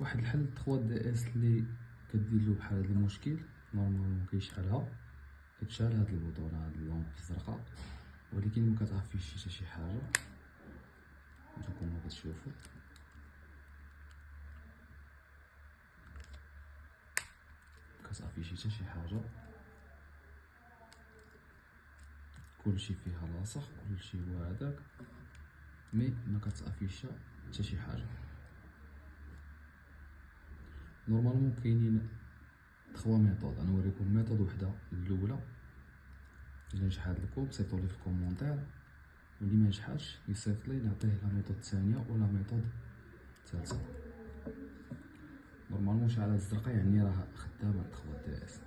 واحد الحل 3 دي اس اللي كديرلو بحال هاد المشكل. نورمالمون كيشعلها، كتشعل هاد البوطونه، هاد اللومب الزرقاء، ولكن مكتعفيش حتى شي حاجه. نتوما كما كتشوفوا مكتعفيش حتى شي حاجه، كلشي فيها لاصق، كلشي هو هذاك، مي مكتعفيش حتى شي حاجه. نورمالمون كاينين 3 ميثود، غنوريكم ميثود وحده الاولى. الا نجح هاد الكود صيفطولي في الكومونتير، واللي ما نجحش يصيفط لي نعطيه لا ميثود الثانيه ولا ميثود الثالثه. نورمالمون شعلات الزرقاء يعني راه خدامه 3 دي اس،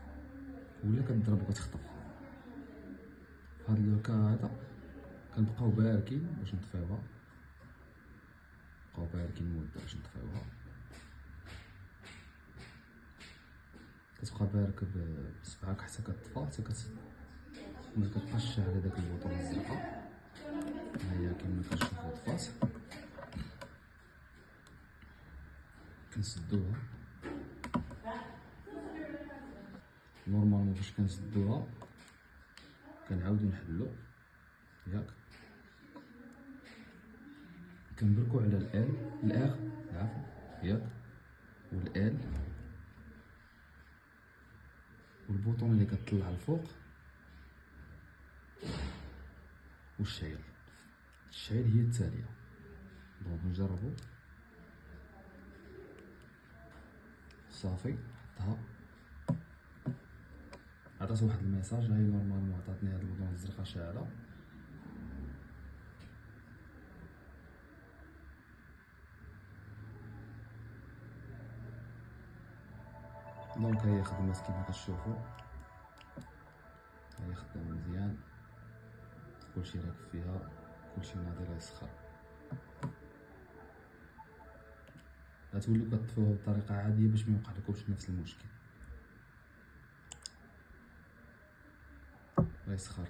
ولا كتضرب وكتخطف. في هاد لو كا هذا كنبقاو باركين باش نطفيوها، نبقاو باركين مده باش نطفيوها. كتبقى بارك بصبعك حتى كتطفى، حتى ما كتبقاش شاعله داك البوطونه الزرقاء. ها هي كما كتشوفوا طفات. كنسدوها نورمالمون. فاش كنسدوها كنعاودو نحلو، ياك كنبركو على الار عفوا، ياك والال والبوطون اللي كتطلع الفوق، والشعيل. الشعيل هي التاليه. دونك نجربو. صافي حطها، عطات واحد الميساج. هاي نورمالمون عطاتني هاد البوطونه الزرقاء شاعله. دونك هي خدمات كيما كتشوفوا، هي خدامه مزيان، كلشي راكب فيها، كلشي ناضي راه يسخر. غتوليو كطفيوها بطريقه عاديه باش ما يوقعلكمش نفس المشكل. راه يسخر.